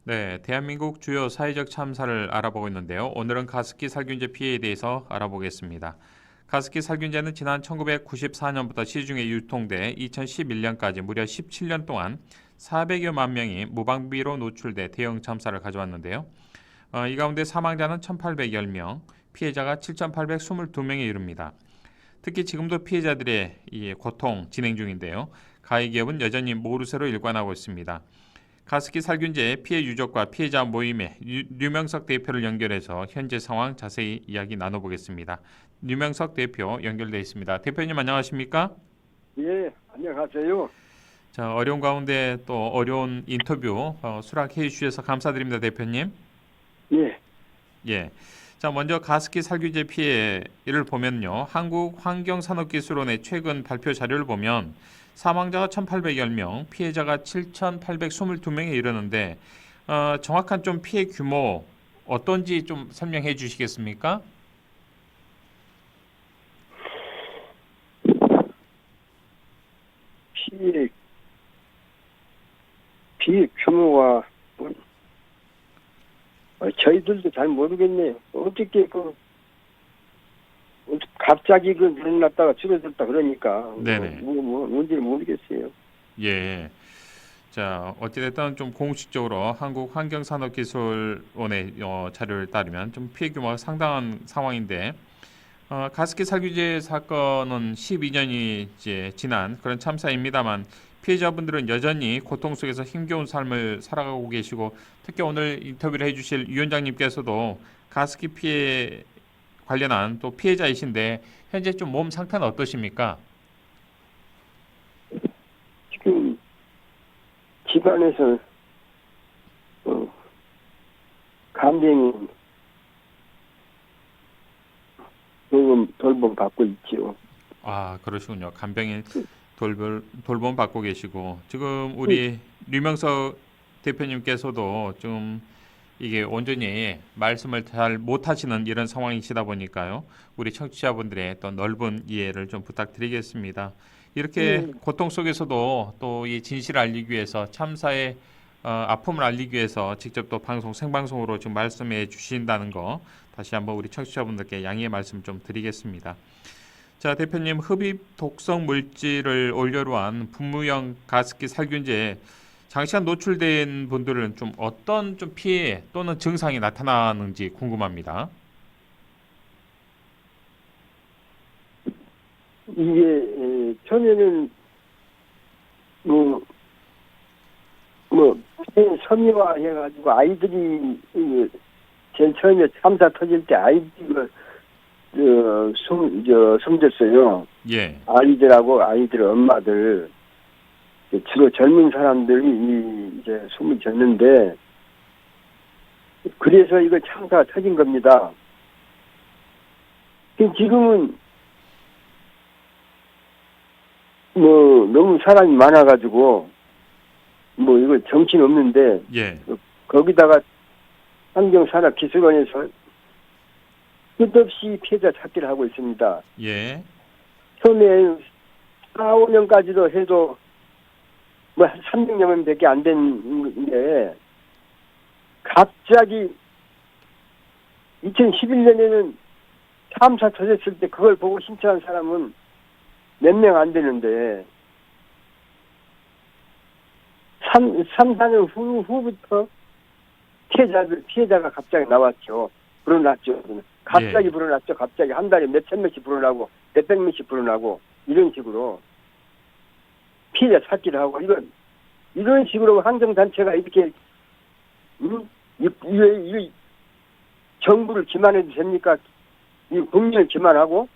네, 대한민국 주요 사회적 참사를 알아보고 있는데요. 오늘은 가습기 살균제 피해에 대해서 알아보겠습니다. 가습기 살균제는 지난 1994년부터 시중에 유통돼 2011년까지 무려 17년 동안 400여만 명이 무방비로 노출돼 대형 참사를 가져왔는데요. 이 가운데 사망자는 1,810명, 피해자가 7,822명에 이릅니다. 특히 지금도 피해자들의 이 고통 진행 중인데요. 가해기업은 여전히 모르쇠로 일관하고 있습니다. 가습기 살균제 피해 유족과 피해자 모임의 류명석 대표를 연결해서 현재 상황 자세히 이야기 나눠보겠습니다. 류명석 대표 연결돼 있습니다. 대표님 안녕하십니까? 예, 안녕하세요. 자, 어려운 가운데 또 어려운 인터뷰 수락해 주셔서 감사드립니다, 대표님. 예, 예. 자, 먼저 가습기 살균제 피해를 보면요. 한국환경산업기술원의 최근 발표 자료를 보면 사망자가 1,810명, 피해자가 7,822명에 이르는데 정확한 좀 피해 규모 어떤지 좀 설명해 주시겠습니까? 피해, 피해 규모가 저희들도 잘 모르겠네요. 어떻게 갑자기 늘어났다가 줄어들었다 그러니까 네네. 뭔지 모르겠어요. 예. 자, 어찌됐든 좀 공식적으로 한국환경산업기술원의 자료를 따르면 좀 피해 규모가 상당한 상황인데 가습기 살균제 사건은 12년이 이제 지난 그런 참사입니다만 피해자분들은 여전히 고통 속에서 힘겨운 삶을 살아가고 계시고 특히 오늘 인터뷰를 해주실 위원장님께서도 가습기 피해 관련한 또 피해자이신데 현재 좀 몸 상태는 어떠십니까? 지금 집안에서 어, 간병인 돌봄 받고 있지요. 아, 그러시군요. 간병인 돌봄 받고 계시고 지금 우리 류명석 대표님께서도 좀 이게 온전히 말씀을 잘 못하시는 이런 상황이시다 보니까요. 우리 청취자분들의 또 넓은 이해를 좀 부탁드리겠습니다. 이렇게 예, 고통 속에서도 또 이 진실을 알리기 위해서 참사의 아픔을 알리기 위해서 직접 또 생방송으로 지금 말씀해 주신다는 거 다시 한번 우리 청취자분들께 양해의 말씀 좀 드리겠습니다. 자, 대표님 흡입 독성 물질을 원료로 한 분무형 가습기 살균제에 장시간 노출된 분들은 좀 어떤 좀 피해 또는 증상이 나타나는지 궁금합니다. 이게 처음에는 뭐 뭐 섬유화 해가지고 아이들이 제일 처음에 참사 터질 때 아이들 숨졌어요. 예, 아이들하고 아이들 엄마들 주로 젊은 사람들이 이제 숨을 졌는데 그래서 이거 참사가 터진 겁니다. 지금은 뭐 너무 사람이 많아가지고 뭐 이거 정신 없는데 예, 거기다가 환경산업기술원에서 끝없이 피해자 찾기를 하고 있습니다. 예, 처음에 4, 5년까지도 해도 뭐 한 300명 밖에 안 됐는데 갑자기 2011년에는 참사 터졌을 때 그걸 보고 신청한 사람은 몇 명 안 되는데 3, 4년 후부터 피해자가 갑자기 나왔죠. 불어났죠. 갑자기 예, 불어났죠. 갑자기 한 달에 몇천 명씩 불어나고 몇백 명씩 불어나고 이런 식으로 피해자 찾기를 하고 이런 식으로 환경단체가 이렇게 이 정부를 기만해도 됩니까? 이 국민을 기만하고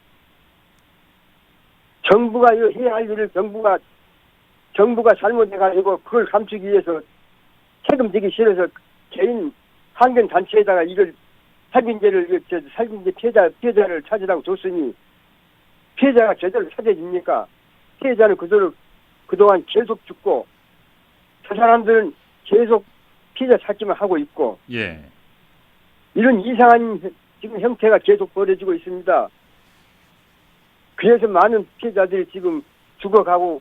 정부가 이거 해야 할 일을 정부가 잘못해가지고 그걸 감추기 위해서 책임지기 싫어서 개인 환경단체에다가 이걸 살균제 피해자를 찾으라고 줬으니 피해자가 제대로 찾아집니까? 피해자는 그동안 계속 죽고 저 사람들은 계속 피해자 찾기만 하고 있고 예. 이런 이상한 지금 형태가 계속 벌어지고 있습니다. 그래서 많은 피해자들이 지금 죽어가고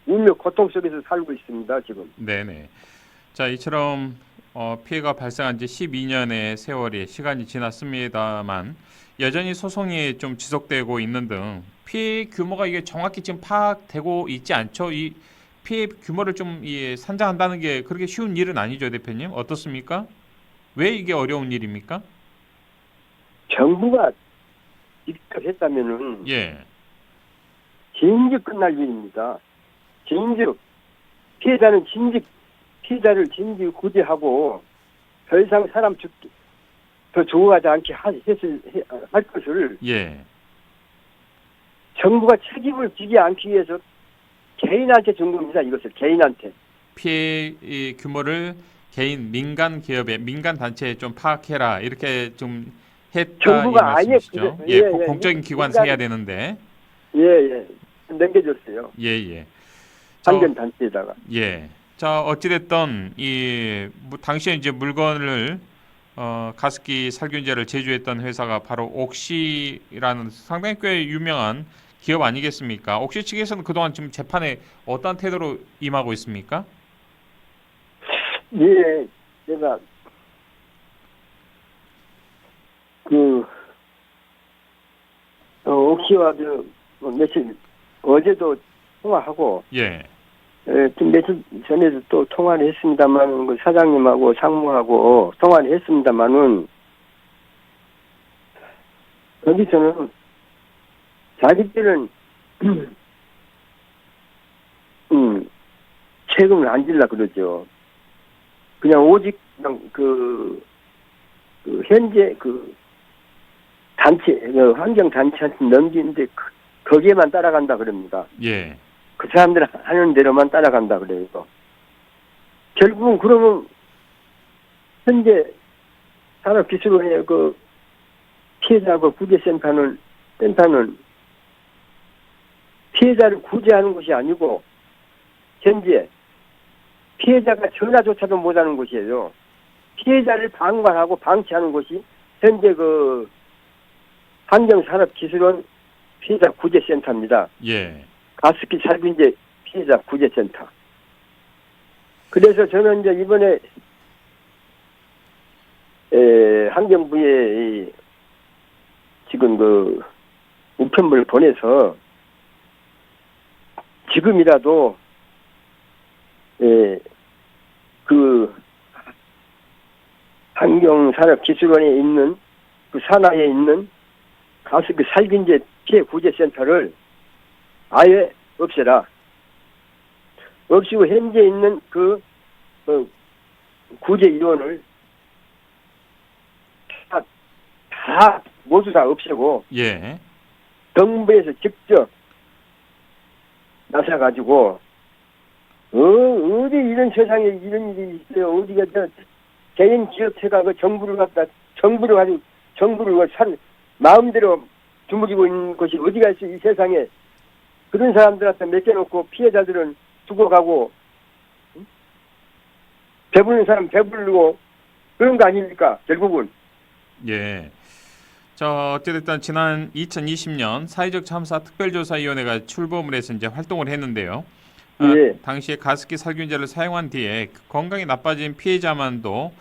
울며 고통 속에서 살고 있습니다. 지금. 네네. 자, 이처럼 피해가 발생한 지 12년의 세월이 시간이 지났습니다만 여전히 소송이 좀 지속되고 있는 등 피해 규모가 이게 정확히 지금 파악되고 있지 않죠? 이 피해 규모를 좀 산정한다는 게 그렇게 쉬운 일은 아니죠, 대표님? 어떻습니까? 왜 이게 어려운 일입니까? 정부가 직접 했다면은 예, 진즉 끝날 일입니다. 진즉 피해자를 진즉 구제하고 더 이상 사람 더 죽어가지 않게 할 것을 예, 정부가 책임을 지지 않기 위해서 개인한테 준 겁니다. 이것을 개인한테. 피해 이 규모를 개인 민간 기업에 민간 단체에 좀 파악해라 이렇게 좀 했다 이 정부가 아예 말씀이시죠? 예, 예, 공적인 기관에서 해야 되는데 예. 넘겨줬어요. 예. 환경 단체에다가. 예. 자, 어찌됐든 당시에 이제 물건을 가습기 살균제를 제조했던 회사가 바로 옥시라는 상당히 꽤 유명한 기업 아니겠습니까? 옥시 측에서는 그동안 지금 재판에 어떤 태도로 임하고 있습니까? 예, 제가 옥시와 며칠 어제도 통화하고 예. 좀 며칠 전에도 또 통화를 했습니다만 그 사장님하고 상무하고 통화를 했습니다만은 거기서는 자기들은 책임을 안 질라 그러죠. 그냥 오직 현재 단체 환경 단체한테 넘기는데 거기에만 따라간다 그럽니다. 예. 그 사람들 하는 대로만 따라간다 그래요. 결국은 그러면 현재 산업기술원의 그 피해자하고 구제센터는 피해자를 구제하는 것이 아니고 현재 피해자가 전화조차도 못하는 곳이에요. 피해자를 방관하고 방치하는 것이 현재 그 환경산업기술원 피해자 구제센터입니다. 예. 가습기 살균제 피해자 구제센터. 그래서 저는 이제 이번에 환경부에 지금 그 우편물을 보내서 지금이라도 그 환경산업기술원에 있는 그 산하에 있는 가습기 살균제 피해 구제센터를 아예 없애라. 없이고 현재 있는 그 구제 인원을 모두 다 없애고 예. 정부에서 직접 나서가지고 어디 이런 세상에 이런 일이 있어요. 어디가 개인 기업체가 그 정부를 마음대로 주무리고 있는 것이 어디가 있어 이 세상에. 그런 사람들한테 맡겨놓고 피해자들은 죽어가고 배부른 사람 배부르고 그런 거 아닙니까 결국은. 예. 자, 어찌됐든 지난 2020년 사회적 참사 특별조사위원회가 출범을 해서 이제 활동을 했는데요. 예. 당시에 가습기 살균제를 사용한 뒤에 건강이 나빠진 피해자만도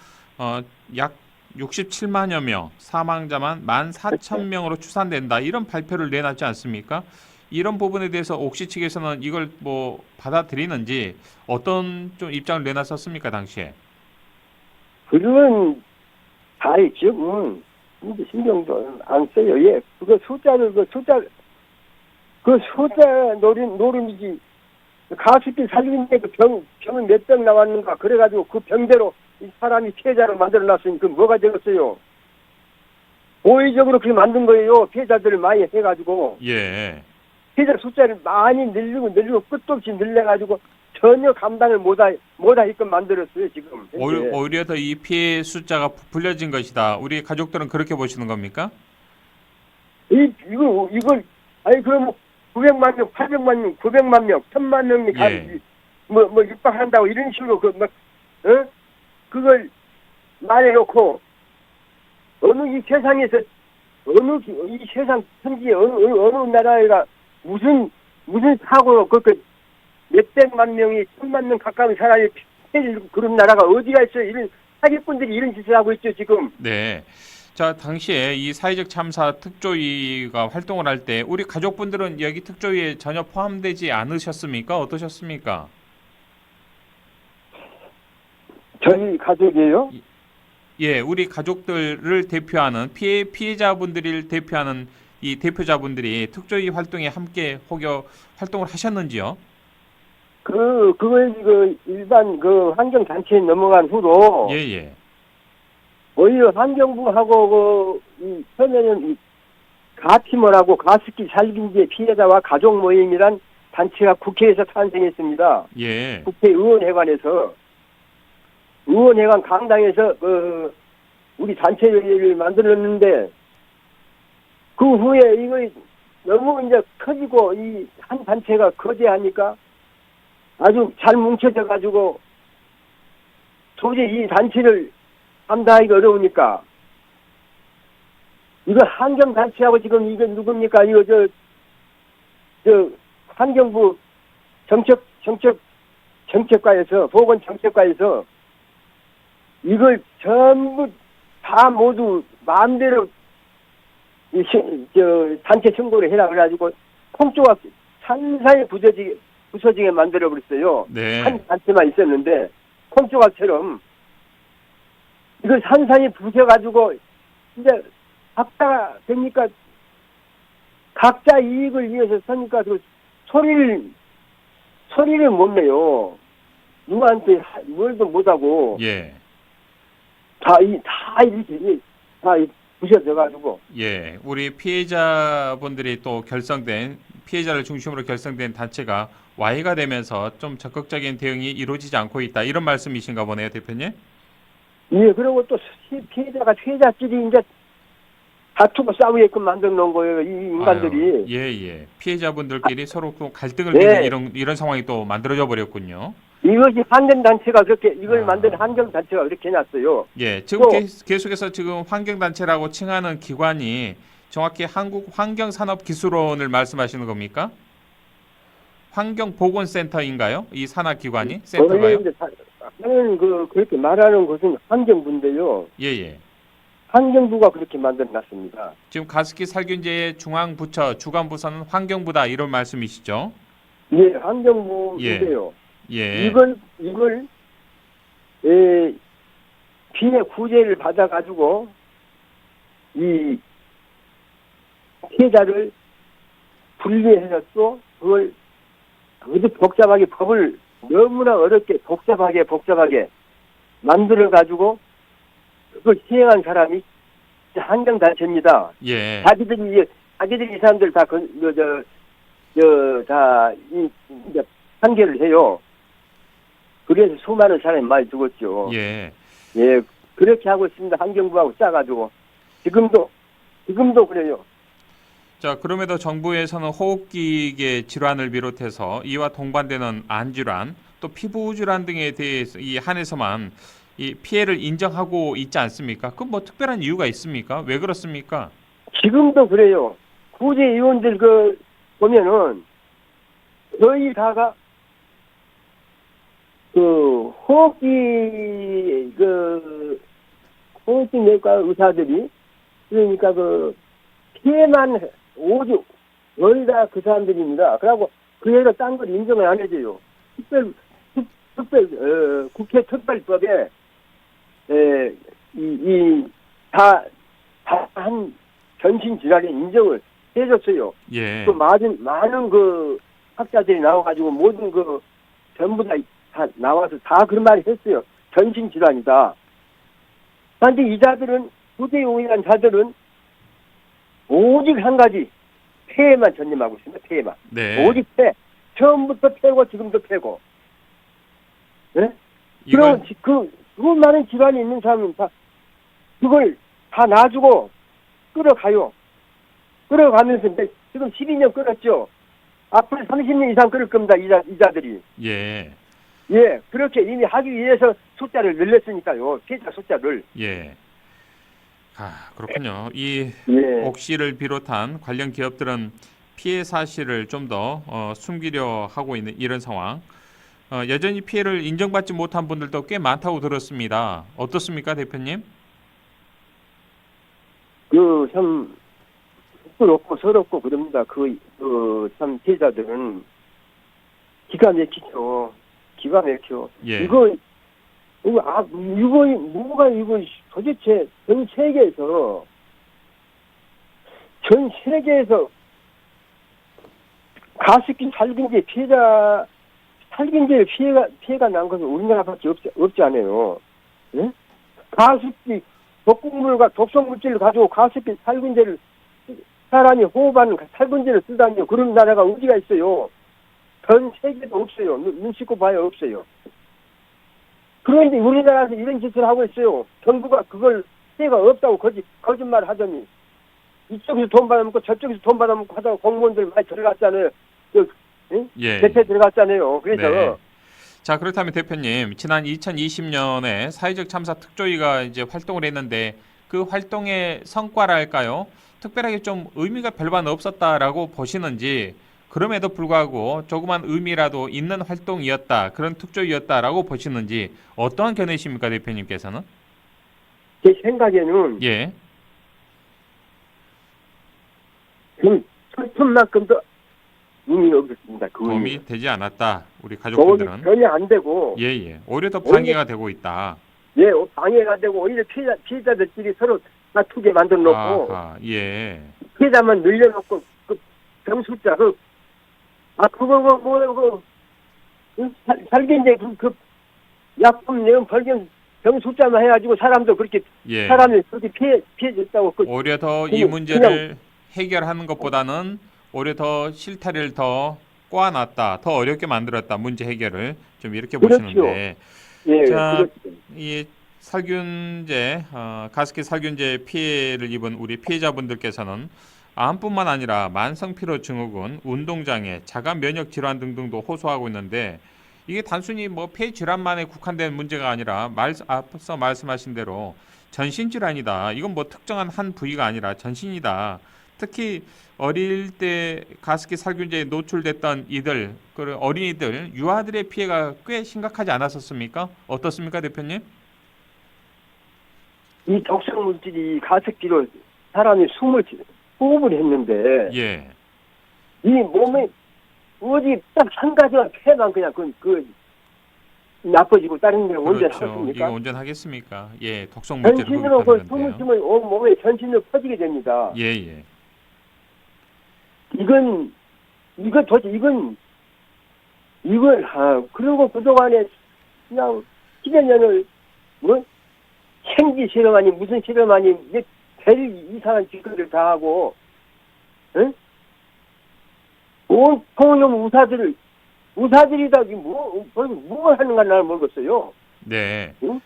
약 67만여 명, 사망자만 14,000명으로 추산된다. 이런 발표를 내놨지 않습니까? 이런 부분에 대해서 옥시 측에서는 이걸 뭐 받아들이는지 어떤 좀 입장을 내놨었습니까, 당시에? 그건 다 있죠. 신경도 안 써요. 예, 그 숫자 노름이지. 가습기 살균제 그 병은 몇 병 나왔는가 그래가지고 그 병대로 이 사람이 피해자를 만들어놨으니 그 뭐가 되겠어요? 고의적으로 그렇게 만든 거예요. 피해자들을 많이 해가지고. 예. 피해자 숫자를 많이 늘리고 끝도 없이 늘려가지고 전혀 감당을 못하게끔 만들었어요 지금. 오히려 더 이 피해 숫자가 불려진 것이다. 우리 가족들은 그렇게 보시는 겁니까? 이걸 아니 그럼 900만 명, 800만 명, 900만 명, 1000만 명이 예. 뭐 육박한다고 이런 식으로 그걸 말해놓고 어느 이 세상에서 이 세상 천지에 어느 나라가 무슨 사고로 그렇게 몇백만 명이 1000만 명 가까운 사람이 호텔 그룹 나라가 어디가 있어요? 이런 사기꾼들이 이런 짓을 하고 있죠 지금. 네. 자, 당시에 이 사회적 참사 특조위가 활동을 할 때 우리 가족분들은 여기 특조위에 전혀 포함되지 않으셨습니까? 어떠셨습니까? 저희 가족이에요? 예, 우리 가족들을 대표하는 피해자분들을 대표하는 이 대표자분들이 특조위 활동에 함께 혹여 활동을 하셨는지요? 그걸 일반 환경 단체에 넘어간 후로 예, 예. 오히려 환경부하고 처음에는 가피모라고 가습기 살균제 피해자와 가족 모임이란 단체가 국회에서 탄생했습니다. 예. 국회의원회관에서 의원회관 강당에서 우리 단체를 만들었는데 그 후에 이거 너무 이제 커지고 이 한 단체가 거대하니까 아주 잘 뭉쳐져 가지고 도저히 이 단체를 감당하기 어려우니까 이거 환경단체하고 지금 이거 누굽니까? 이거 저 환경부 정책과에서 보건정책과에서 이걸 전부 다 모두 마음대로 단체 신고를 해라 그래가지고 콩조각 산산이 부서지게 만들어버렸어요. 네. 한 단체만 있었는데 콩조각처럼 이걸 산산이 부셔가지고 이제 각자가 되니까 각자 이익을 위해서 서니까 그 소리를 못 내요. 누구한테 뭘도 못하고 예. 다 이렇게 부셔져가지고. 예. 우리 피해자분들이 또 피해자를 중심으로 결성된 단체가 와해가 되면서 좀 적극적인 대응이 이루어지지 않고 있다. 이런 말씀이신가 보네요, 대표님. 예, 그리고 또 피해자가 피해자끼리 이제 다투고 싸우게끔 만들어 놓은 거예요, 이 인간들이. 아유, 예, 예. 피해자분들끼리 서로 또 갈등을 네. 빚는 이런 상황이 또 만들어져 버렸군요. 이것이 환경단체가 이걸 만든 환경단체가 그렇게 해놨어요. 예. 지금 또 계속해서 지금 환경단체라고 칭하는 기관이 정확히 한국환경산업기술원을 말씀하시는 겁니까? 환경보건센터인가요? 이 산하기관이? 센터가요? 저는 그렇게 말하는 것은 환경부인데요. 예, 예. 환경부가 그렇게 만들어놨습니다. 지금 가습기 살균제의 중앙부처, 주관부서는 환경부다 이런 말씀이시죠? 예, 환경부인데요. 예. 이걸 피해 구제를 받아가지고 이 피해자를 분리해서 또 그걸 아주 복잡하게 법을 너무나 어렵게 복잡하게 만들어가지고 그걸 시행한 사람이 환경단체입니다. 예. 자기들이 이 사람들 다 이제 판결을 해요. 그래서 수많은 사람이 많이 죽었죠. 예. 예, 그렇게 하고 있습니다. 환경부하고 짜가지고 지금도 그래요. 자, 그럼에도 정부에서는 호흡기계 질환을 비롯해서 이와 동반되는 안질환, 또 피부 질환 등에 대해서 이 한해서만 이 피해를 인정하고 있지 않습니까? 그 뭐 특별한 이유가 있습니까? 왜 그렇습니까? 지금도 그래요. 구제위원들 보면은 거의 다가 호흡기내과 의사들이 그러니까 피해만 오죽 거의 다 그 사람들입니다. 그러고 그 애가 딴 걸 인정을 안 해줘요. 국회 특별법에 한 전신 질환의 인정을 해줬어요. 예. 또 많은 학자들이 나와가지고 모든 전부 다 나와서 다 그런 말을 했어요. 전신 질환이다. 그런데 이 자들은 구제용이라는 자들은 오직 한 가지 폐에만 전념하고 있습니다. 폐에만. 네. 오직 폐. 처음부터 폐고 지금도 폐고. 네? 이걸 그럼 그 많은 질환이 있는 사람은 다 그걸 다 놔주고 끌어가요. 끌어가면서 지금 12년 끌었죠. 앞으로 30년 이상 끌을 겁니다. 이자들이. 예. 예, 그렇게 이미 하기 위해서 숫자를 늘렸으니까요. 피해자 숫자를. 예. 아, 그렇군요. 이 예. 옥시를 비롯한 관련 기업들은 피해 사실을 좀 더 숨기려 하고 있는 이런 상황. 여전히 피해를 인정받지 못한 분들도 꽤 많다고 들었습니다. 어떻습니까, 대표님? 참 부끄럽고 서럽고 그럽니다. 참 피해자들은 기가 막히죠. 기가 막혀. 예. 이거 뭐가 이거 도대체 전 세계에서 가습기 살균제 살균제 피해가 난 것은 우리나라밖에 없지 않아요. 예? 가습기 독극물과 독성 물질을 가지고 가습기 살균제를 사람이 호흡하는 살균제를 쓰다니요. 그런 나라가 어디가 있어요? 전 세계도 없어요. 눈 씻고 봐야 없어요. 그런데 우리나라에서 이런 짓을 하고 있어요. 정부가 그걸 피해가 없다고 거짓말을 하더니 이쪽에서 돈 받아먹고 저쪽에서 돈 받아먹고 하다가 공무원들 많이 들어갔잖아요. 예. 대패 들어갔잖아요. 그래서 네. 자, 그렇다면 대표님, 지난 2020년에 사회적 참사 특조위가 이제 활동을 했는데 그 활동의 성과랄까요? 특별하게 좀 의미가 별반 없었다라고 보시는지, 그럼에도 불구하고 조그만 의미라도 있는 활동이었다, 그런 특조위였다라고 보시는지 어떠한 견해이십니까, 대표님께서는? 제 생각에는 예. 슬픔만큼도 의미 없습니다. 그 의미. 도움이 되지 않았다, 우리 도움이 가족분들은. 전혀 안 되고 예. 오히려 더 방해가 되고 있다. 예, 방해가 되고 오히려 피해자들끼리 서로 다투게 만들어 놓고 아하, 예. 피해자만 늘려놓고 병 숫자 살균제 약품 내용 벌견 병 숫자만 해가지고 사람도 그렇게 예. 사람이 그렇게 피해졌다고 오히려 더 이 문제를 해결하는 것보다는 오히려 더 실타래를 더 꼬아놨다, 더 어렵게 만들었다, 문제 해결을 좀 이렇게 그렇죠. 보시는데, 예, 자, 그렇죠. 이 살균제, 가습기 살균제 피해를 입은 우리 피해자분들께서는 암뿐만 아니라 만성피로 증후군, 운동장애, 자가 면역 질환 등등도 호소하고 있는데, 이게 단순히 뭐 폐 질환만에 국한된 문제가 아니라 앞서 말씀하신 대로 전신 질환이다. 이건 뭐 특정한 한 부위가 아니라 전신이다. 특히 어릴 때 가습기 살균제에 노출됐던 이들, 그 어린이들, 유아들의 피해가 꽤 심각하지 않았었습니까? 어떻습니까, 대표님? 이 독성 물질이 가습기로 사람이 호흡을 했는데 예. 이 몸에 어디 딱 한 가지가 폐만 그냥 나빠지고 다른 데는 그렇죠. 온전하겠습니까? 이게 온전하겠습니까? 예, 독성 물질을 전신으로 흡입하는 숨을 건데요. 쉬면 온 몸에 전신으로 퍼지게 됩니다. 예. 이건 그리고 그동안에 그냥 10여 년을 생기 실험하니 무슨 실험하니 제일 이상한 짓거리를 다 하고 온 통용 우사들이다 뭘 하는가 나는 모르겠어요. 네. 응?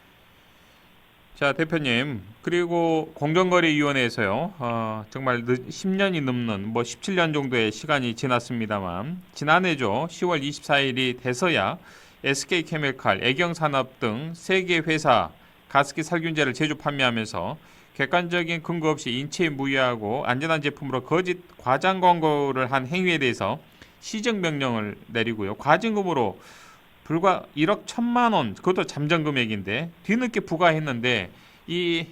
자, 대표님, 그리고 공정거래위원회에서요, 정말 10년이 넘는, 뭐 17년 정도의 시간이 지났습니다만, 지난해죠, 10월 24일이 돼서야 SK케미칼, 애경산업 등 3개 회사 가습기 살균제를 제조 판매하면서 객관적인 근거 없이 인체에 무해하고 안전한 제품으로 거짓 과장 광고를 한 행위에 대해서 시정 명령을 내리고요, 과징금으로 불과 1억 1천만 원, 그것도 잠정 금액인데 뒤늦게 부과했는데, 이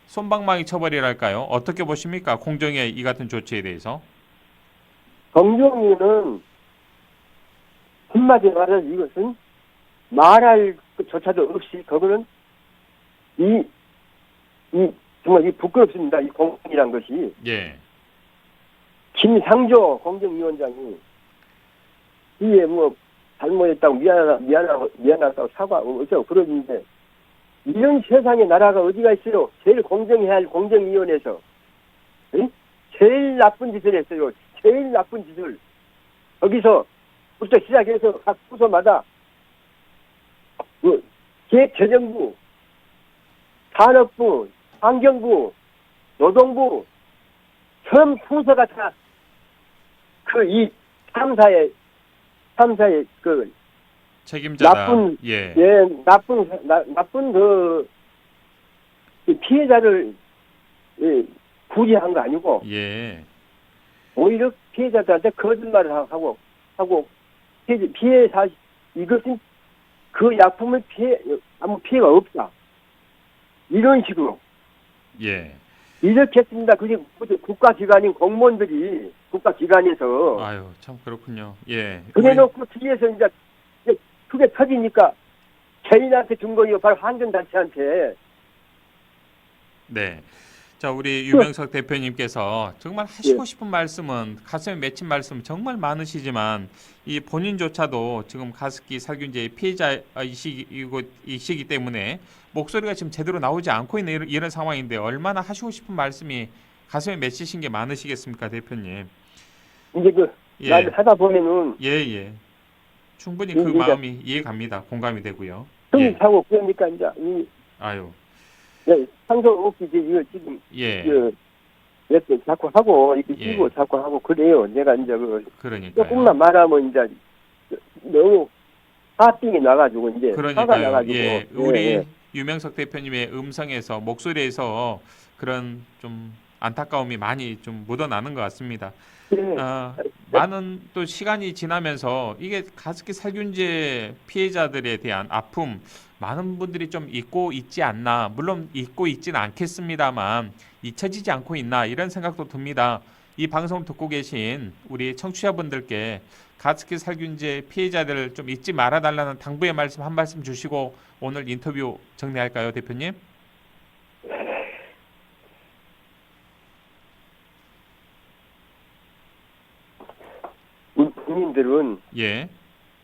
솜방망이 처벌이랄까요? 어떻게 보십니까? 공정의 이 같은 조치에 대해서? 공정위는 한마디 말해서 이것은 말할 조차도 없이 그거는 정말 부끄럽습니다. 이 공정이란 것이. 예. 김상조 공정위원장이 이에 잘못했다고 미안하다고 사과 어쩌고 그러는데 이런 세상에 나라가 어디가 있어요? 제일 공정해야 할 공정위원회에서 제일 나쁜 짓을 했어요. 제일 나쁜 짓을 거기서부터 시작해서 각 부서마다 기획재정부, 산업부, 환경부, 노동부 전 부서가 다 이 참사의 책임자다. 나쁜 피해자를 구제한 거 아니고 예. 오히려 피해자들한테 거짓말을 하고 피해 사실 이것은 그 약품을 아무 피해가 없다. 이런 식으로. 예. 이렇게 했습니다. 그게 국가기관인 공무원들이 국가기관에서 아유, 참 그렇군요. 예. 그래놓고 뒤에서 이제 크게 터지니까 개인한테 준 거예요. 바로 환경단체한테. 네. 자, 우리 유명석 대표님께서 정말 하시고 싶은 말씀은 가슴에 맺힌 말씀 정말 많으시지만 이 본인조차도 지금 가습기 살균제의 피해자이시기 때문에 목소리가 지금 제대로 나오지 않고 있는 이런 상황인데 얼마나 하시고 싶은 말씀이 가슴에 맺히신 게 많으시겠습니까, 대표님? 이제 예. 말 하다 보면은 예, 예. 충분히 그 이제 마음이 이해갑니다. 공감이 되고요. 숨이 예. 차고 그러니까 이제 아유. 상속 없이 이제 이거 지금 예. 이렇게 자꾸 하고 이렇게 예. 끼고 자꾸 하고 그래요. 내가 이제 그러니까요. 조금만 말하면 이제 너무 화병이 나가지고 이제 화가 그러니까요. 나가지고 예. 우리 유명석 대표님의 음성에서 목소리에서 그런 좀 안타까움이 많이 좀 묻어나는 것 같습니다. 예. 많은 또 시간이 지나면서 이게 가습기 살균제 피해자들에 대한 아픔 많은 분들이 좀 잊고 있지 않나. 물론 잊고 있지는 않겠습니다만 잊혀지지 않고 있나 이런 생각도 듭니다. 이 방송 듣고 계신 우리 청취자분들께 가습기 살균제 피해자들을 좀 잊지 말아달라는 당부의 말씀 한 말씀 주시고 오늘 인터뷰 정리할까요, 대표님? 우리 국민들은 예,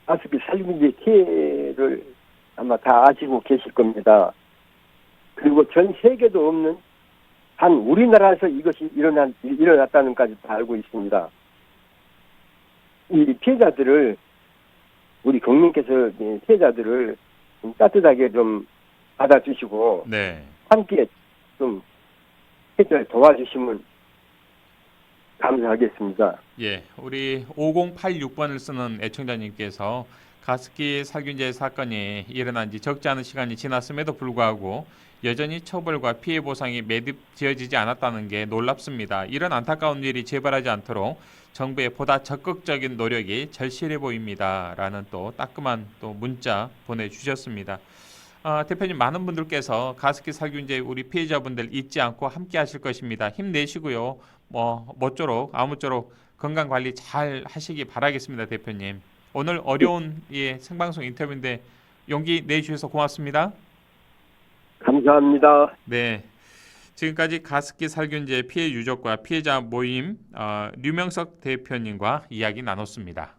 가습기 살균제 피해를 아마 다 아시고 계실 겁니다. 그리고 전 세계도 없는 단 우리나라에서 이것이 일어났다는 까지 다 알고 있습니다. 이 피해자들을 우리 국민께서 이 피해자들을 좀 따뜻하게 좀 받아주시고 네, 함께 좀 해결 도와주시면 감사하겠습니다. 예. 우리 5086번을 쓰는 애청자님께서 가습기 살균제 사건이 일어난 지 적지 않은 시간이 지났음에도 불구하고 여전히 처벌과 피해 보상이 매듭지어지지 않았다는 게 놀랍습니다. 이런 안타까운 일이 재발하지 않도록 정부의 보다 적극적인 노력이 절실해 보입니다. 라는 또 따끔한 또 문자 보내주셨습니다. 대표님 많은 분들께서 가습기 살균제 우리 피해자분들 잊지 않고 함께 하실 것입니다. 힘내시고요. 모쪼록 아무쪼록 건강 관리 잘 하시기 바라겠습니다, 대표님. 오늘 어려운 생방송 인터뷰인데 용기 내주셔서 고맙습니다. 감사합니다. 네, 지금까지 가습기 살균제 피해 유족과 피해자 모임 류명석 대표님과 이야기 나눴습니다.